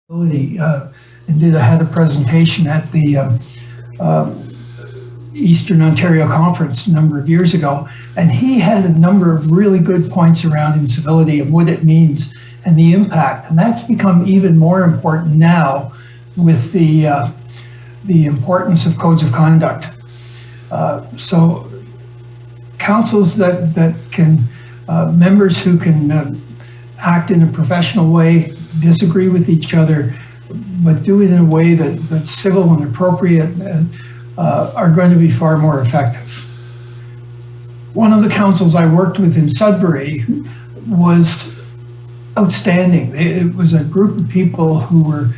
and had a presentation at the Eastern Ontario Conference a number of years ago, and he had a number of really good points around incivility and what it means and the impact, and that's become even more important now with the importance of codes of conduct. So councils that can, members who can act in a professional way, disagree with each other, but do it in a way that's civil and appropriate, and are going to be far more effective. One of the councils I worked with in Sudbury was outstanding. It was a group of people who were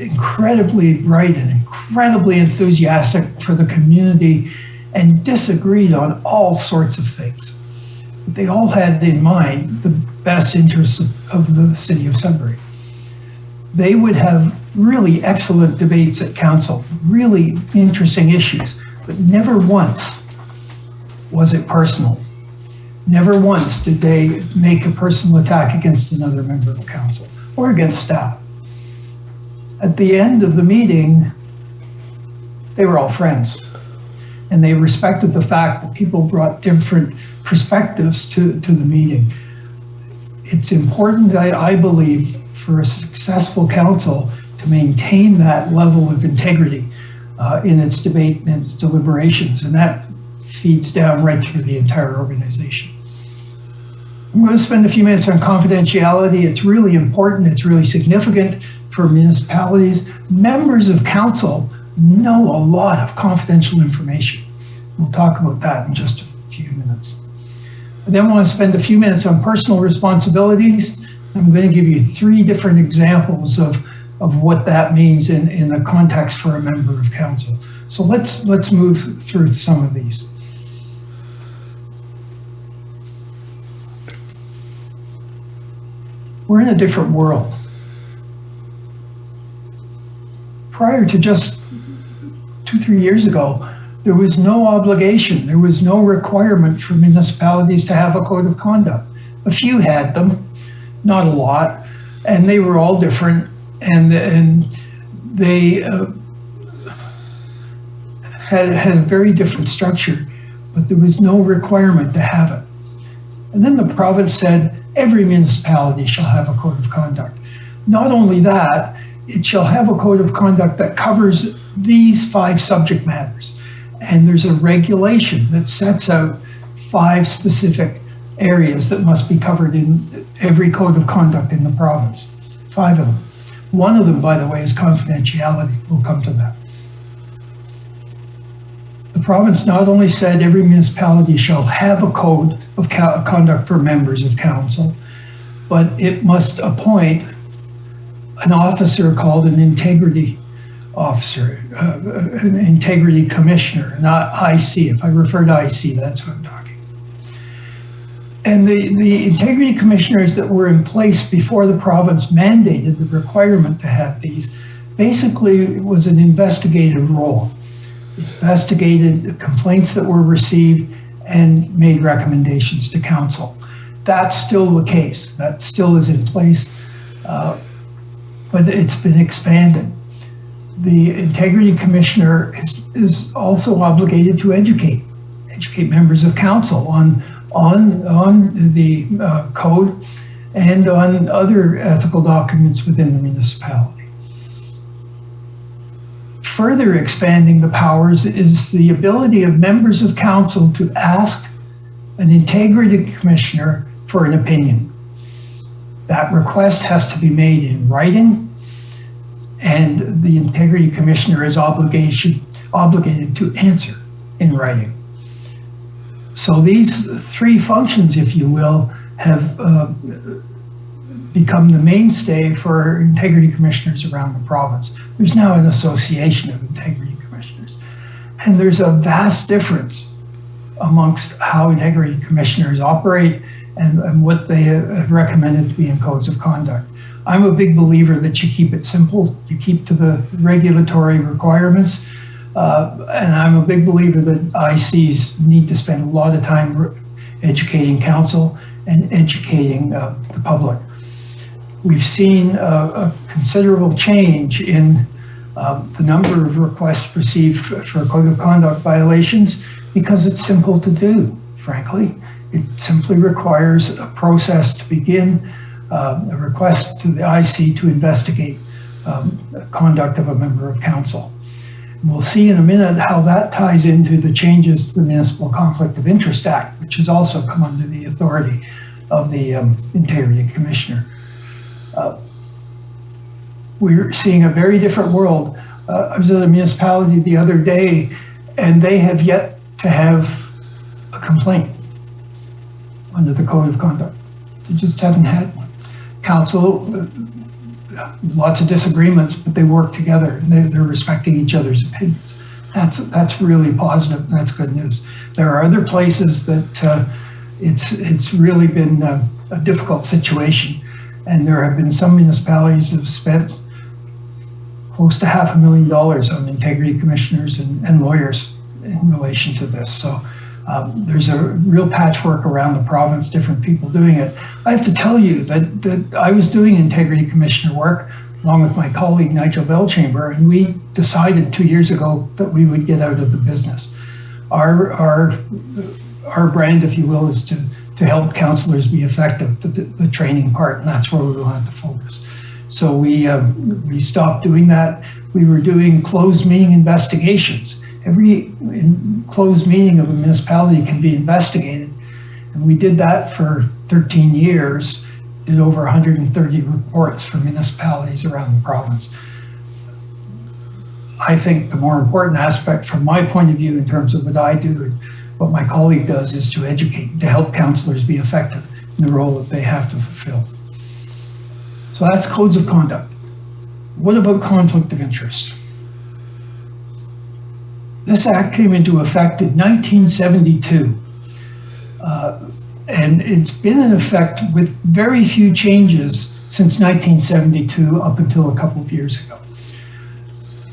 incredibly bright and incredibly enthusiastic for the community and disagreed on all sorts of things. But they all had in mind the best interests of the city of Sudbury. They would have really excellent debates at council, really interesting issues, but never once was it personal. Never once did they make a personal attack against another member of the council or against staff. At the end of the meeting, they were all friends, and they respected the fact that people brought different perspectives to the meeting. It's important, I believe, for a successful council to maintain that level of integrity in its debate and its deliberations, and that feeds down right through the entire organization. I'm going to spend a few minutes on confidentiality. It's really important, it's really significant for municipalities. Members of council know a lot of confidential information. We'll talk about that in just a few minutes. I then want to spend a few minutes on personal responsibilities. I'm going to give you 3 different examples of what that means in the context for a member of council. So let's move through some of these. We're in a different world. Prior to just 2-3 years ago, there was no obligation, there was no requirement for municipalities to have a code of conduct. A few had them, not a lot, and they were all different, and they had a very different structure, but there was no requirement to have it. And then the province said, every municipality shall have a code of conduct. Not only that, it shall have a code of conduct that covers these 5 subject matters. And there's a regulation that sets out 5 specific areas that must be covered in every code of conduct in the province. 5 of them. One of them, by the way, is confidentiality. We'll come to that. The province not only said every municipality shall have a code of conduct for members of council, but it must appoint an officer called an integrity officer, an integrity commissioner, not IC. If I refer to IC, that's what I'm talking. And the integrity commissioners that were in place before the province mandated the requirement to have these, basically it was an investigative role. Investigated complaints that were received and made recommendations to council. That's still the case. That still is in place, but it's been expanded. The integrity commissioner is also obligated to educate members of council on the code and on other ethical documents within the municipality. Further expanding the powers is the ability of members of council to ask an integrity commissioner for an opinion. That request has to be made in writing, and the integrity commissioner is obligated to answer in writing. So these 3 functions, if you will, have become the mainstay for integrity commissioners around the province. There's now an association of integrity commissioners. And there's a vast difference amongst how integrity commissioners operate and what they have recommended to be in codes of conduct. I'm a big believer that you keep it simple, you keep to the regulatory requirements, and I'm a big believer that ICs need to spend a lot of time educating council and educating the public. we've seen a considerable change in the number of requests received for code of conduct violations because it's simple to do, frankly. It simply requires a process to begin, a request to the IC to investigate conduct of a member of council. And we'll see in a minute how that ties into the changes to the Municipal Conflict of Interest Act, which has also come under the authority of the Integrity Commissioner. We're seeing a very different world. I was at a municipality the other day, and they have yet to have a complaint under the Code of Conduct. They just haven't had one. Council, lots of disagreements, but they work together, and they're respecting each other's opinions. That's really positive, and that's good news. There are other places that it's really been a difficult situation, and there have been some municipalities that have spent close to $500,000 on integrity commissioners and lawyers in relation to this. So there's a real patchwork around the province, different people doing it. I have to tell you that I was doing integrity commissioner work along with my colleague Nigel Belchamber, and we decided 2 years ago that we would get out of the business. Our brand, if you will, is to help councillors be effective, the training part, and that's where we wanted to focus. So we stopped doing that. We were doing closed meeting investigations. Every closed meeting of a municipality can be investigated. And we did that for 13 years, did over 130 reports for municipalities around the province. I think the more important aspect from my point of view in terms of what I do and what my colleague does is to educate, to help councillors be effective in the role that they have to fulfill. So that's codes of conduct. What about conflict of interest? This act came into effect in 1972, and it's been in effect with very few changes since 1972 up until a couple of years ago.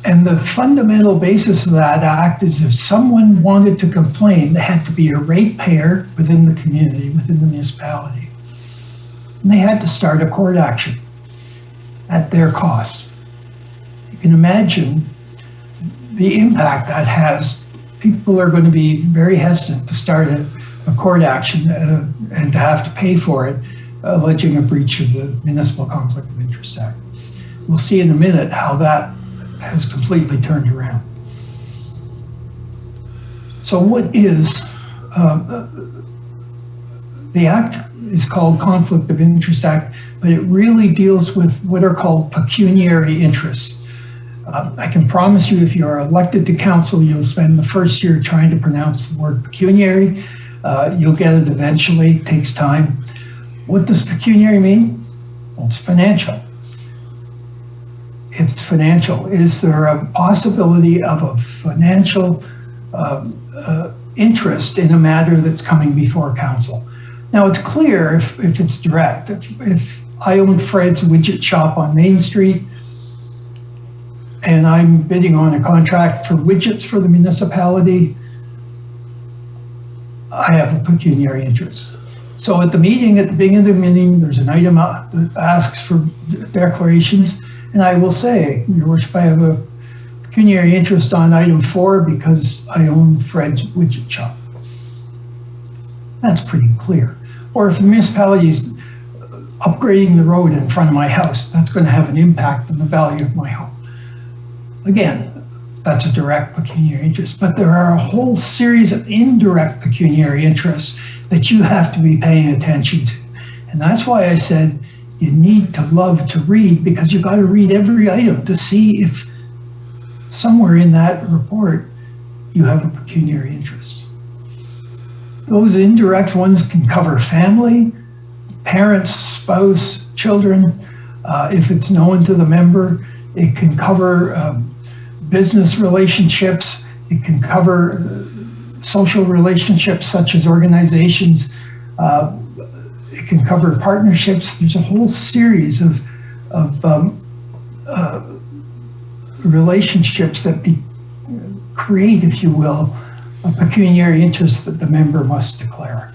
And the fundamental basis of that act is if someone wanted to complain, they had to be a ratepayer within the community, within the municipality. And they had to start a court action at their cost. You can imagine the impact that has. People are going to be very hesitant to start a court action and to have to pay for it, alleging a breach of the Municipal Conflict of Interest Act. We'll see in a minute how that has completely turned around. So what is, the act is called Conflict of Interest Act, but it really deals with what are called pecuniary interests. I can promise you if you're elected to council, you'll spend the first year trying to pronounce the word pecuniary. You'll get it eventually, it takes time. What does pecuniary mean? Well, it's financial. It's financial. Is there a possibility of a financial interest in a matter that's coming before council? Now it's clear if it's direct. If I own Fred's widget shop on Main Street and I'm bidding on a contract for widgets for the municipality, I have a pecuniary interest. So at the meeting, at the beginning of the meeting, there's an item that asks for declarations, and I will say, Your Worship, I have a pecuniary interest on item 4 because I own Fred's widget shop. That's pretty clear. Or if the municipality is upgrading the road in front of my house, that's going to have an impact on the value of my home. Again, that's a direct pecuniary interest, but there are a whole series of indirect pecuniary interests that you have to be paying attention to. And that's why I said you need to love to read, because you've got to read every item to see if somewhere in that report you have a pecuniary interest. Those indirect ones can cover family, parents, spouse, children. If it's known to the member, it can cover business relationships. It can cover social relationships such as organizations. It can cover partnerships. There's a whole series of relationships that create, if you will, a pecuniary interest that the member must declare.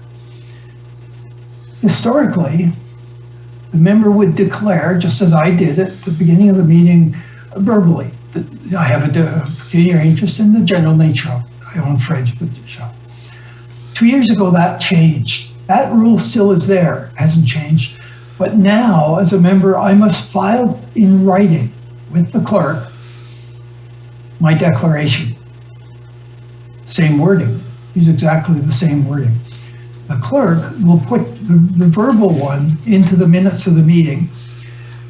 Historically, the member would declare, just as I did at the beginning of the meeting verbally, that I have a pecuniary interest in the general nature of I own Fred's Butcher Shop. 2 years ago, that changed. That rule still is there, hasn't changed. But now, as a member, I must file in writing with the clerk my declaration. Same wording, use exactly the same wording. The clerk will put the verbal one into the minutes of the meeting,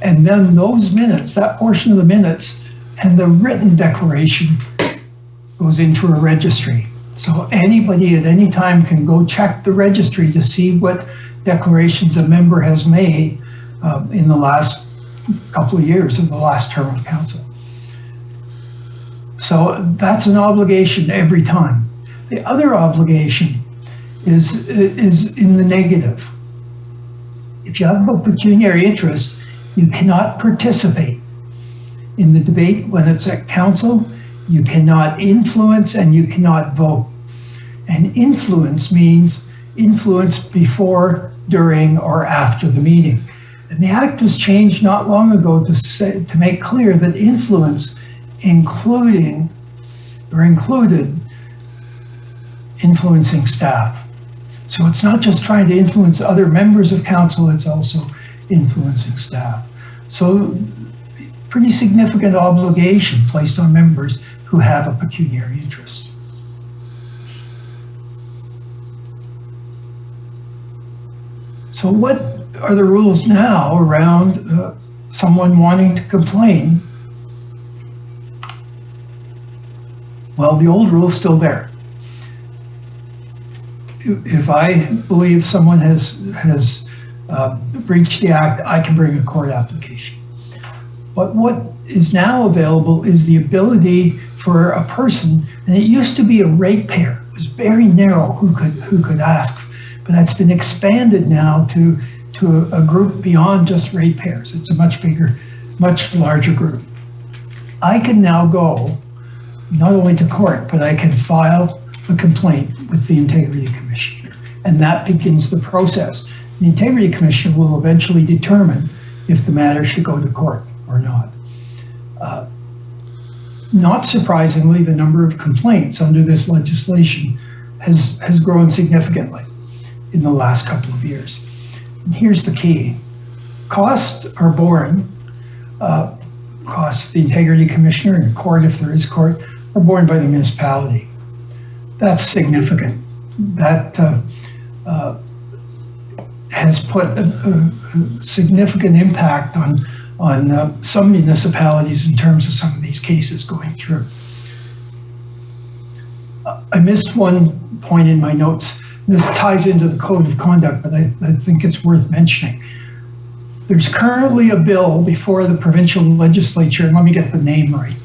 and then those minutes, that portion of the minutes, and the written declaration goes into a registry. So anybody at any time can go check the registry to see what declarations a member has made in the last couple of years of the last term of council. So that's an obligation every time. The other obligation is in the negative. If you have a pecuniary interest, you cannot participate in the debate when it's at council. You cannot influence and you cannot vote. And influence means influence before, during, or after the meeting. And the Act was changed not long ago to make clear that influence included influencing staff. So it's not just trying to influence other members of council, it's also influencing staff. So pretty significant obligation placed on members who have a pecuniary interest. So what are the rules now around someone wanting to complain? Well, the old rule's still there. If I believe someone has breached the Act, I can bring a court application. But what is now available is the ability for a person, and it used to be a ratepayer. It was very narrow who could ask, but that's been expanded now to a group beyond just ratepayers. It's a much bigger, much larger group. I can now go not only to court, but I can file a complaint with the Integrity Commissioner, and that begins the process. The Integrity Commissioner will eventually determine if the matter should go to court or not. Not surprisingly, the number of complaints under this legislation has grown significantly in the last couple of years. And here's the key. Costs are borne, costs the Integrity Commissioner and court, if there is court, are borne by the municipality. That's significant. That has put a significant impact on some municipalities in terms of some of these cases going through. I missed one point in my notes. This ties into the code of conduct, but I think it's worth mentioning. There's currently a bill before the provincial legislature, and let me get the name right.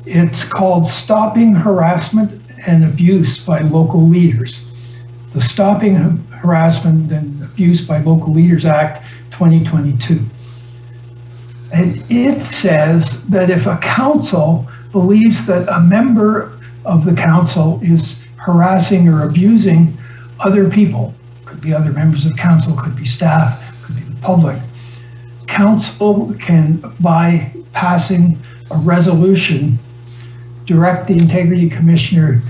It's called Stopping Harassment and Abuse by Local Leaders. The Stopping Harassment and Abuse by Local Leaders Act 2022. And it says that if a council believes that a member of the council is harassing or abusing other people, could be other members of council, could be staff, could be the public, council can, by passing a resolution, direct the Integrity Commissioner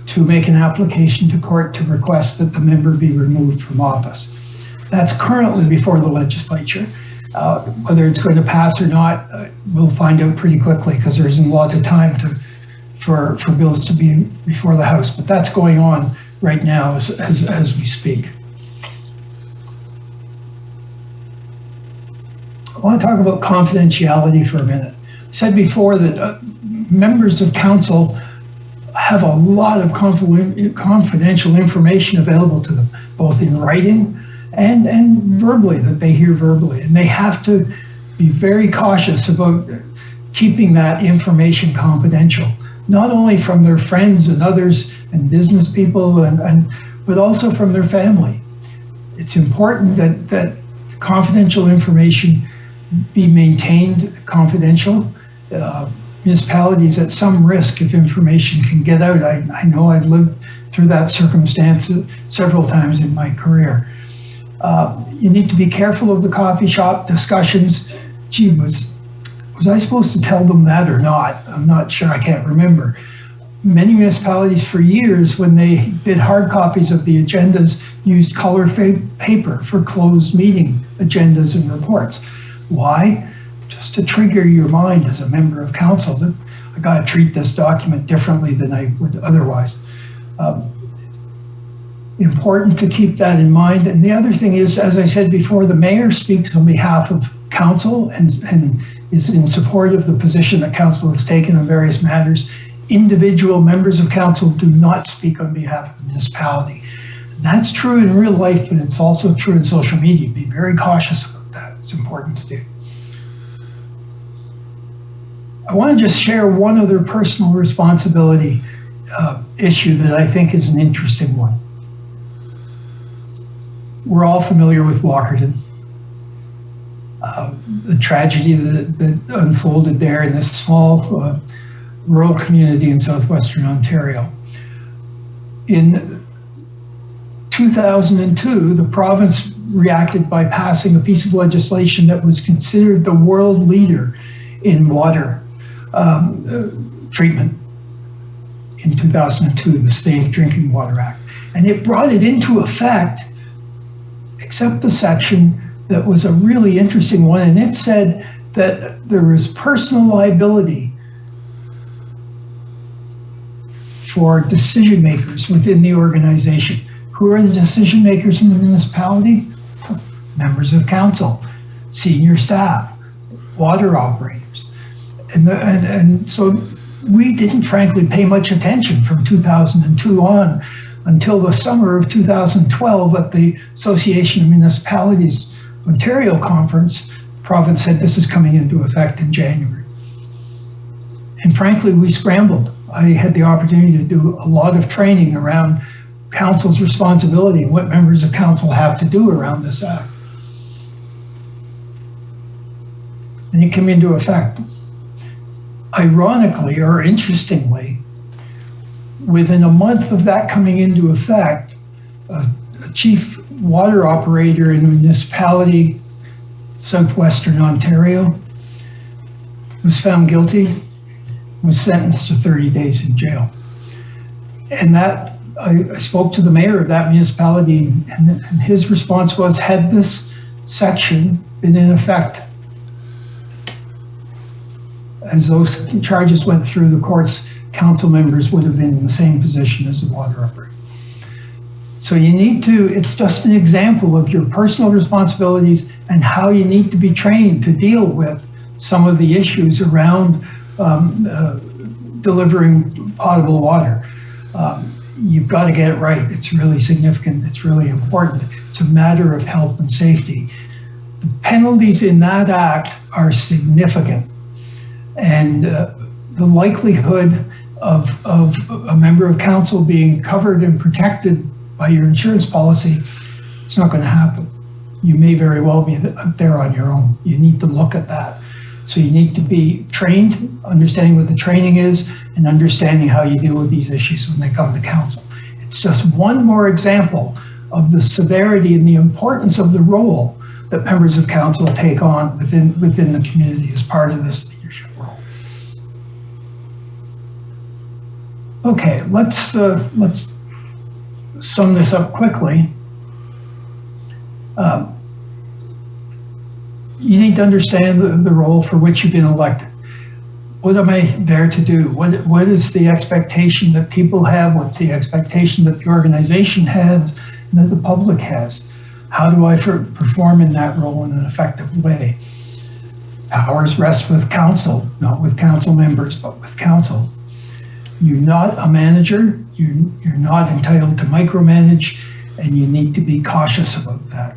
to make an application to court to request that the member be removed from office. That's currently before the legislature. Whether it's going to pass or not, we'll find out pretty quickly because there isn't a lot of time for bills to be before the House. But that's going on right now as we speak. I want to talk about confidentiality for a minute. I said before that members of council have a lot of confidential information available to them, both in writing and verbally, that they hear verbally. And they have to be very cautious about keeping that information confidential, not only from their friends and others and business people, but also from their family. It's important that confidential information be maintained confidential. Municipalities at some risk if information can get out. I know I've lived through that circumstance several times in my career. You need to be careful of the coffee shop discussions. Gee, was I supposed to tell them that or not? I'm not sure, I can't remember. Many municipalities for years, when they did hard copies of the agendas, used color paper for closed meeting agendas and reports. Why? Just to trigger your mind as a member of council that I got to treat this document differently than I would otherwise. Important to keep that in mind. And the other thing is, as I said before, the mayor speaks on behalf of council and is in support of the position that council has taken on various matters. Individual members of council do not speak on behalf of the municipality. That's true in real life, but it's also true in social media. Be very cautious about that. It's important to do. I want to just share one other personal responsibility issue that I think is an interesting one. We're all familiar with Walkerton. The tragedy that unfolded there in this small rural community in southwestern Ontario. In 2002, the province reacted by passing a piece of legislation that was considered the world leader in water treatment. In 2002, the Safe Drinking Water Act. And it brought it into effect, except the section that was a really interesting one, and it said that there was personal liability for decision makers within the organization. Who are the decision makers in the municipality? Members of council, senior staff, water operators. And so we didn't frankly pay much attention from 2002 on until the summer of 2012 at the Association of Municipalities Ontario conference. The province said this is coming into effect in January. And frankly, we scrambled. I had the opportunity to do a lot of training around council's responsibility and what members of council have to do around this act. And it came into effect. Ironically, or interestingly, within a month of that coming into effect, a chief water operator in a municipality, southwestern Ontario, was found guilty, was sentenced to 30 days in jail. And that, I spoke to the mayor of that municipality, and his response was, had this section been in effect as those charges went through the courts, council members would have been in the same position as the water operator. So you need to, it's just an example of your personal responsibilities and how you need to be trained to deal with some of the issues around delivering potable water. You've got to get it right. It's really significant. It's really important. It's a matter of health and safety. The penalties in that act are significant. And the likelihood of a member of council being covered and protected by your insurance policy, it's not going to happen. You may very well be there on your own. You need to look at that. So you need to be trained, understanding what the training is, and understanding how you deal with these issues when they come to council. It's just one more example of the severity and the importance of the role that members of council take on within the community as part of this leadership role. Okay, let's sum this up quickly. You need to understand the role for which you've been elected. What am I there to do? What is the expectation that people have? What's the expectation that the organization has and that the public has? How do I perform in that role in an effective way? Powers rest with council, not with council members, but with council. You're not a manager. You're not entitled to micromanage, and you need to be cautious about that.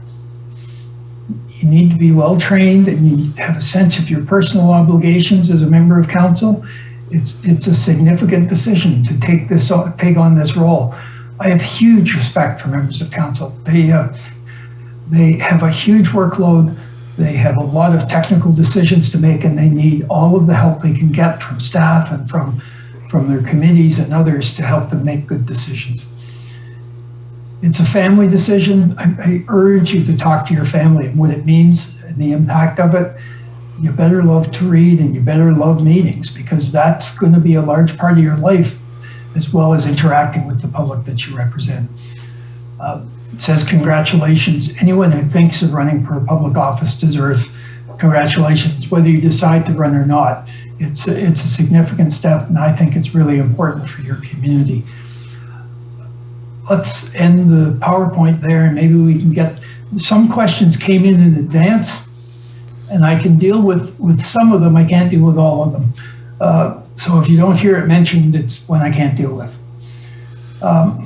You need to be well trained, and you need to have a sense of your personal obligations as a member of council. It's a significant decision to take on this role. I have huge respect for members of council. They have a huge workload. They have a lot of technical decisions to make, and they need all of the help they can get from staff and from their committees and others to help them make good decisions. It's a family decision. I urge you to talk to your family and what it means and the impact of it. You better love to read and you better love meetings, because that's going to be a large part of your life, as well as interacting with the public that you represent. It says congratulations. Anyone who thinks of running for a public office deserves congratulations, whether you decide to run or not. It's a significant step, and I think it's really important for your community. Let's end the PowerPoint there, and maybe we can get, some questions came in advance, and I can deal with some of them. I can't deal with all of them. So if you don't hear it mentioned, it's when I can't deal with. How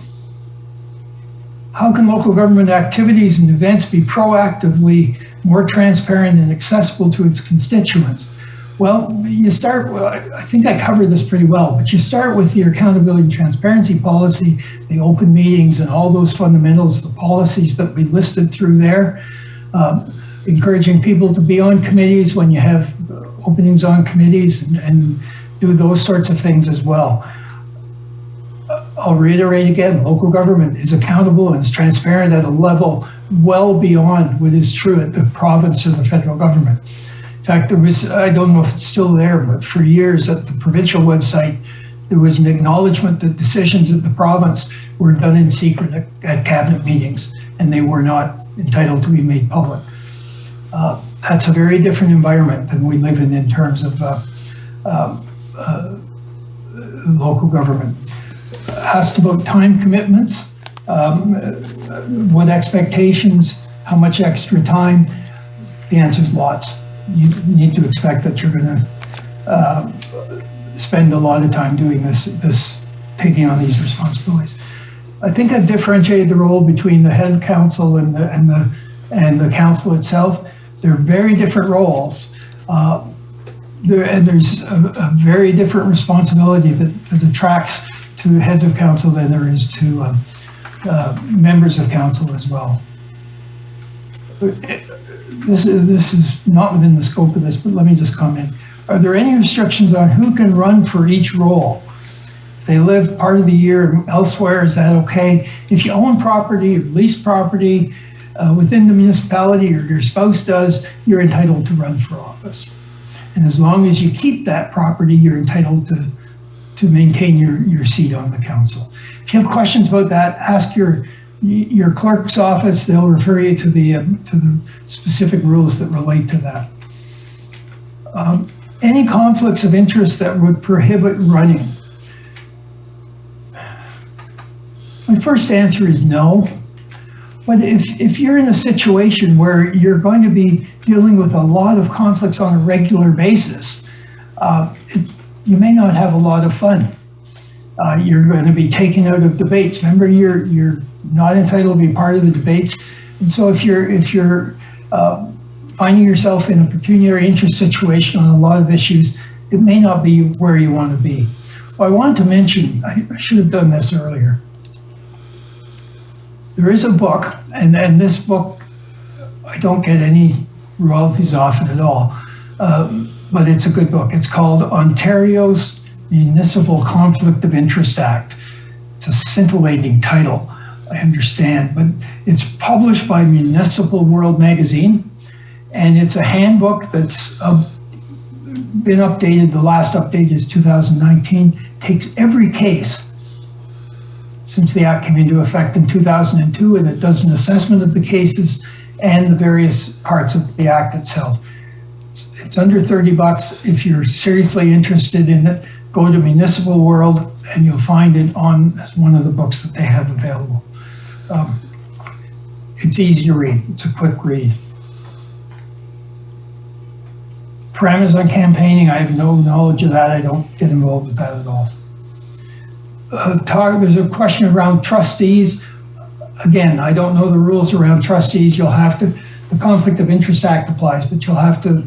can local government activities and events be proactively more transparent and accessible to its constituents? Well, you start, I think I covered this pretty well, but you start with your accountability and transparency policy, the open meetings and all those fundamentals, the policies that we listed through there, encouraging people to be on committees when you have openings on committees, and do those sorts of things as well. I'll reiterate again, local government is accountable and is transparent at a level well beyond what is true at the province or the federal government. In fact, there was, I don't know if it's still there, but for years at the provincial website, there was an acknowledgement that decisions at the province were done in secret at cabinet meetings, and they were not entitled to be made public. That's a very different environment than we live in terms of local government. Asked about time commitments, what expectations, how much extra time. The answer is lots. You need to expect that you're going to spend a lot of time doing this, taking on these responsibilities. I think I've differentiated the role between the head council and the council itself. They're very different roles. There's a very different responsibility that attracts to heads of council than there is to members of council as well. This is not within the scope of this, but let me just comment. Are there any restrictions on who can run for each role? If they live part of the year elsewhere, is that okay? If you own property or lease property within the municipality, or your spouse does, you're entitled to run for office. And as long as you keep that property, you're entitled to maintain your seat on the council. If you have questions about that, ask your clerk's office. They'll refer you to the specific rules that relate to that. Any conflicts of interest that would prohibit running? My first answer is no. But if you're in a situation where you're going to be dealing with a lot of conflicts on a regular basis, you may not have a lot of fun. You're going to be taken out of debates. Remember, you're not entitled to be part of the debates. And so if you're finding yourself in a pecuniary interest situation on a lot of issues, it may not be where you want to be. Well, I want to mention, I should have done this earlier. There is a book, and this book, I don't get any royalties off it at all, but it's a good book. It's called Ontario's Municipal Conflict of Interest Act. It's a scintillating title, I understand, but it's published by Municipal World Magazine, and it's a handbook that's been updated. The last update is 2019. Takes every case since the Act came into effect in 2002, and it does an assessment of the cases and the various parts of the Act itself. It's under $30. If you're seriously interested in it, go to Municipal World and you'll find it on one of the books that they have available. It's easy to read. It's a quick read. Parameters on campaigning, I have no knowledge of that. I don't get involved with that at all. There's a question around trustees. Again, I don't know the rules around trustees. You'll have to, the Conflict of Interest Act applies, but you'll have to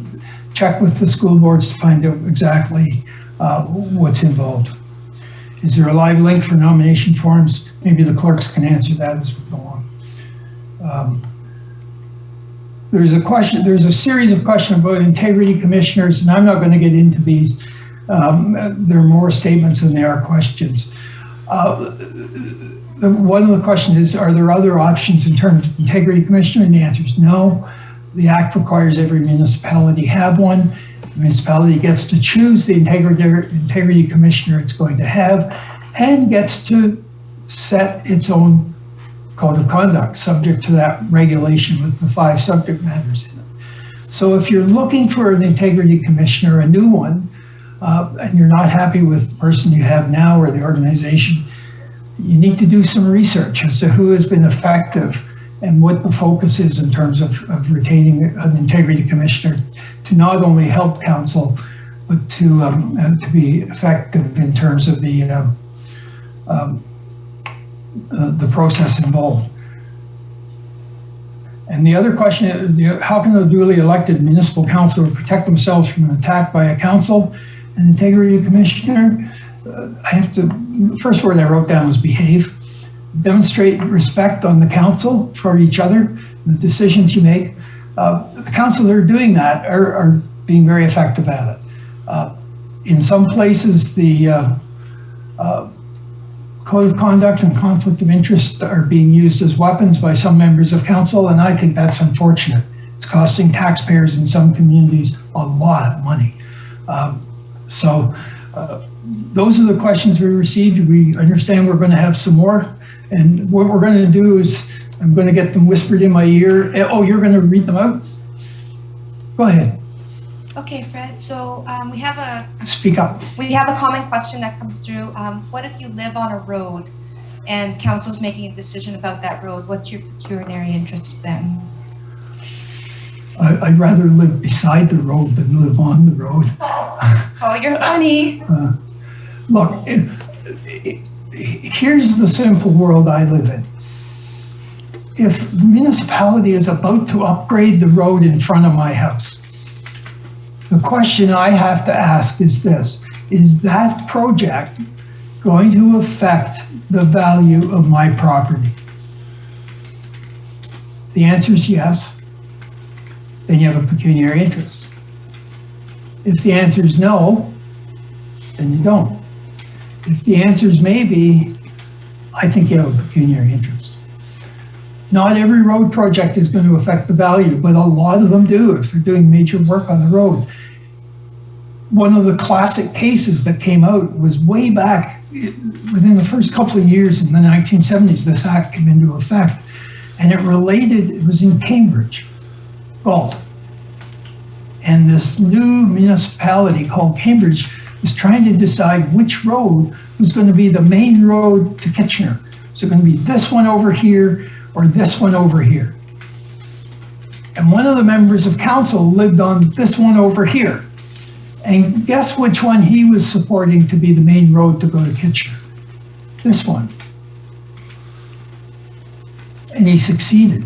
check with the school boards to find out exactly what's involved. Is there a live link for nomination forms? Maybe the clerks can answer that as we go on. There's a series of questions about integrity commissioners, and I'm not going to get into these. There are more statements than there are questions. One of the questions is, are there other options in terms of integrity commissioner? And the answer is no. The Act requires every municipality have one. The municipality gets to choose the integrity commissioner it's going to have and gets to set its own code of conduct subject to that regulation with the 5 subject matters in it. So if you're looking for an integrity commissioner, a new one, and you're not happy with the person you have now or the organization, you need to do some research as to who has been effective and what the focus is in terms of retaining an integrity commissioner to not only help council, but to be effective in terms of the process involved. And the other question is, how can a duly elected municipal councilor protect themselves from an attack by a council and integrity commissioner? I have to, the first word I wrote down was behave. Demonstrate respect on the council for each other, the decisions you make. The council that are doing that are being very effective at it. In some places, the code of conduct and conflict of interest are being used as weapons by some members of council, and I think that's unfortunate. It's costing taxpayers in some communities a lot of money. Those are the questions we received. We understand we're going to have some more, and what we're going to do is I'm going to get them whispered in my ear. Oh, you're going to read them out? Go ahead. Okay, Fred. So we have a speak up. We have a common question that comes through. What if you live on a road and council's making a decision about that road? What's your pecuniary interest then? I'd rather live beside the road than live on the road. Oh, you're funny. Look, here's the simple world I live in. If the municipality is about to upgrade the road in front of my house, the question I have to ask is this: is that project going to affect the value of my property? The answer is yes. Then you have a pecuniary interest. If the answer is no, then you don't. If the answer is maybe, I think you have a pecuniary interest. Not every road project is going to affect the value, but a lot of them do if they're doing major work on the road. One of the classic cases that came out was way back within the first couple of years in the 1970s, this act came into effect, and it was in Cambridge, Galt. And this new municipality called Cambridge was trying to decide which road was going to be the main road to Kitchener. So going to be this one over here or this one over here. And one of the members of council lived on this one over here. And guess which one he was supporting to be the main road to go to Kitchener? This one. And he succeeded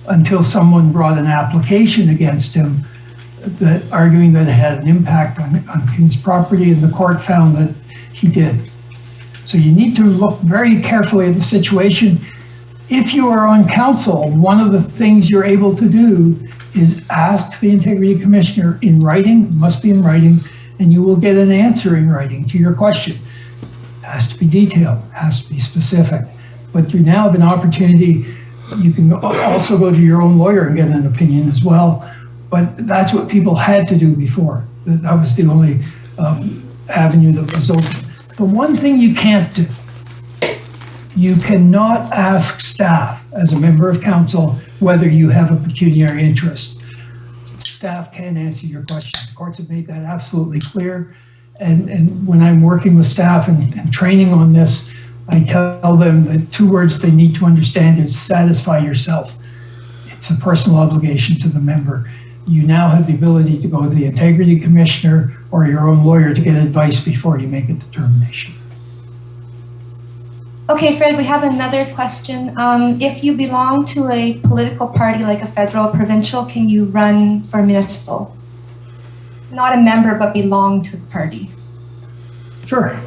until someone brought an application against him arguing that it had an impact on his property, and the court found that he did. So you need to look very carefully at the situation. If you are on council, one of the things you're able to do is ask the integrity commissioner in writing, must be in writing, and you will get an answer in writing to your question. It has to be detailed, it has to be specific. But you now have an opportunity. You can also go to your own lawyer and get an opinion as well. But that's what people had to do before. That was the only avenue that was open. The one thing you can't do, you cannot ask staff as a member of council whether you have a pecuniary interest. Staff can't answer your question. The courts have made that absolutely clear. And when I'm working with staff and training on this, I tell them that 2 words they need to understand is satisfy yourself. It's a personal obligation to the member. You now have the ability to go to the integrity commissioner or your own lawyer to get advice before you make a determination. Okay, Fred, we have another question. If you belong to a political party like a federal or provincial, can you run for municipal? Not a member, but belong to the party. Sure.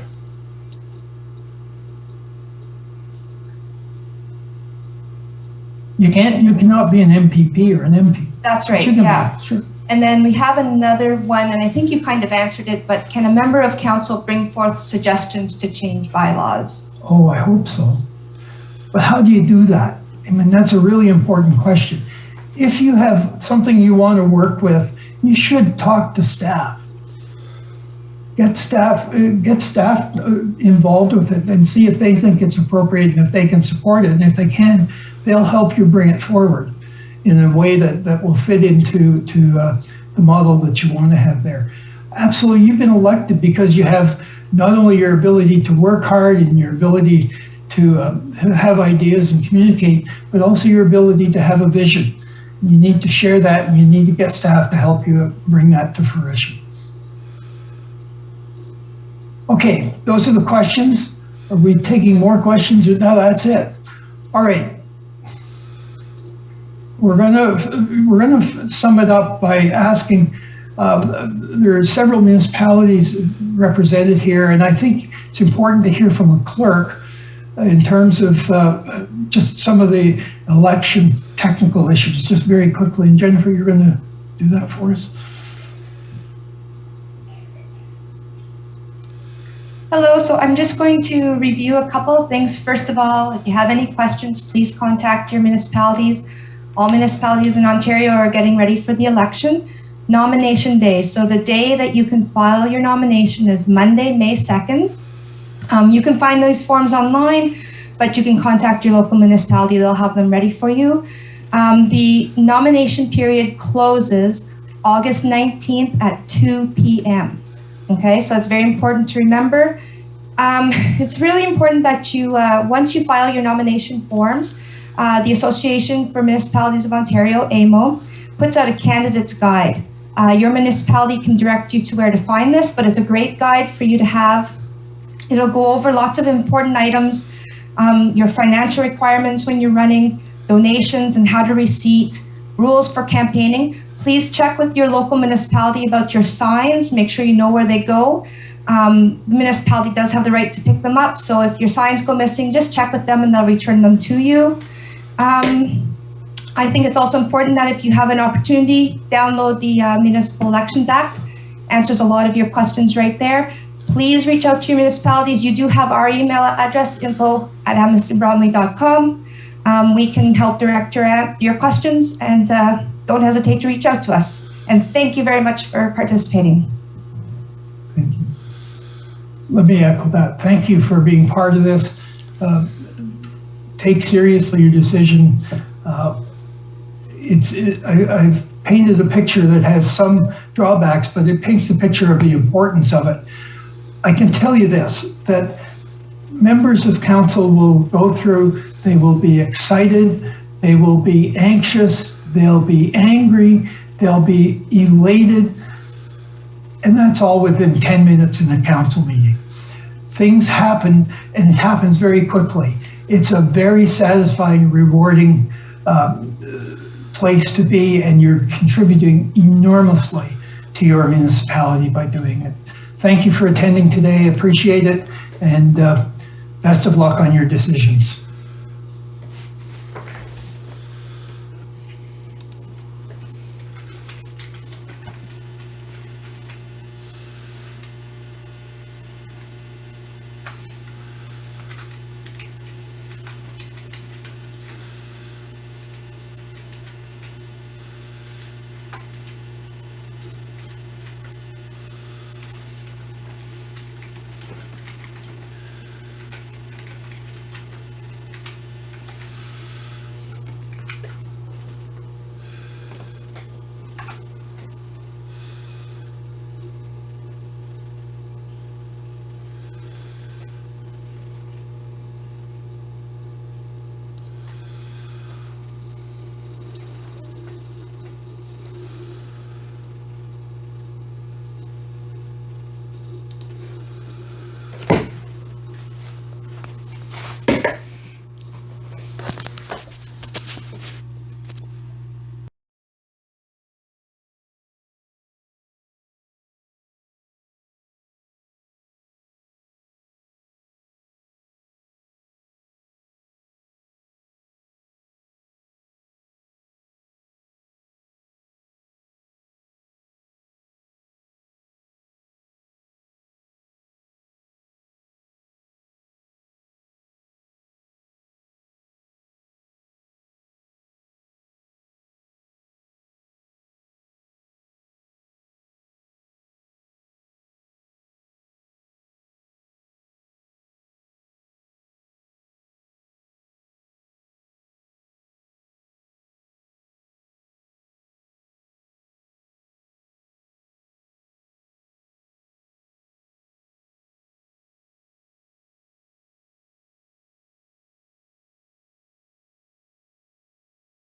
You cannot be an MPP or an MP. That's right, yeah. Sure. And then we have another one, and I think you kind of answered it, but can a member of council bring forth suggestions to change bylaws? Oh, I hope so. But how do you do that? I mean, that's a really important question. If you have something you want to work with, you should talk to staff. Get staff involved with it and see if they think it's appropriate and if they can support it. And if they can, they'll help you bring it forward in a way that will fit into the model that you want to have there. Absolutely, you've been elected because you have not only your ability to work hard and your ability to have ideas and communicate, but also your ability to have a vision. You need to share that, and you need to get staff to help you bring that to fruition. Okay, those are the questions. Are we taking more questions? No, that's it. All right. We're gonna sum it up by asking. There are several municipalities represented here, and I think it's important to hear from a clerk in terms of just some of the election technical issues, just very quickly. And Jennifer, you're going to do that for us. Hello, so I'm just going to review a couple of things. First of all, if you have any questions, please contact your municipalities. All municipalities in Ontario are getting ready for the election. Nomination day, so the day that you can file your nomination is Monday, May 2nd. You can find these forms online, but you can contact your local municipality. They'll have them ready for you. The nomination period closes August 19th at 2 p.m. Okay, so it's very important to remember. It's really important that you, once you file your nomination forms, the Association for Municipalities of Ontario, AMO, puts out a candidate's guide. Your municipality can direct you to where to find this, but it's a great guide for you to have. It'll go over lots of important items, your financial requirements when you're running, donations and how to receipt, rules for campaigning. Please check with your local municipality about your signs. Make sure you know where they go. The municipality does have the right to pick them up. So if your signs go missing, just check with them and they'll return them to you. I think it's also important that if you have an opportunity, download the Municipal Elections Act. Answers a lot of your questions right there. Please reach out to your municipalities. You do have our email address, info@amnestybromley.com. We can help direct your questions, and don't hesitate to reach out to us. And thank you very much for participating. Thank you. Let me echo that. Thank you for being part of this. Take seriously your decision. I've painted a picture that has some drawbacks, but it paints the picture of the importance of it. I can tell you this, that members of council will go through, they will be excited, they will be anxious, they'll be angry, they'll be elated, and that's all within 10 minutes in a council meeting. Things happen, and it happens very quickly. It's a very satisfying, rewarding place to be, and you're contributing enormously to your municipality by doing it. Thank you for attending today. Appreciate it, and best of luck on your decisions.